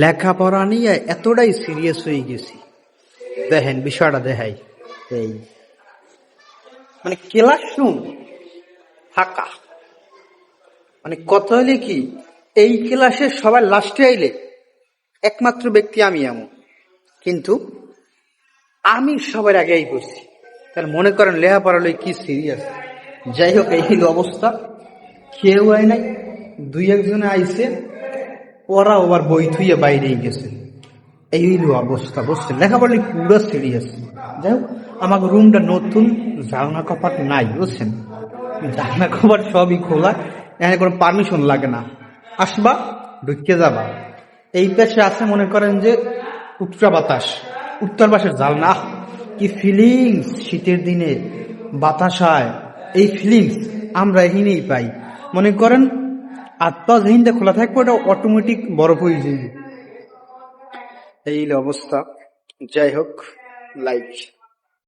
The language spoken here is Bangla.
লেখাপড়া নিয়ে এতটাই সিরিয়াস হয়ে গেছি, দেখেন বিষয়টা দেখাই। এই মানে ক্লাসরুম ফাঁকা, মানে কথা হইলে কি, এই ক্লাসে সবাই লাস্টে আইলে একমাত্র ব্যক্তি আমি এমন, কিন্তু আমি সবার আগেই করছি। তাহলে মনে করেন লেখাপড়া লই কি সিরিয়াস। যাই হোক, এই হইল অবস্থা। কেউ আয় নাই, দুই একজনে আইছে, ওরা আবার বই থুইয়ে বাইরেই গেছে। এই হইল অবস্থা, বুঝছেন? লেখাপড়া পুরো সিরিয়াস। যাই হোক, আমার রুমটা নতুন, জানলা কপাট নাই, বুঝছেন? জানলা কপাট সবই খোলা, এখানে কোনো পারমিশন লাগে না, আসবা ঢুকে যাবা। এই পাশে আছে মনে করেন যে উত্তরা বাতাস, উত্তর পাশের জানলা, কি ফিলিংস শীতের দিনে বাতাসায়, এই ফিলিংস আমরা এখানেই পাই। মনে করেন আত্মা যেদিনটা খোলা থাকবে ওটা অটোমেটিক বরফ হয়ে যাবে। এই অবস্থা। যাই হোক, লাইক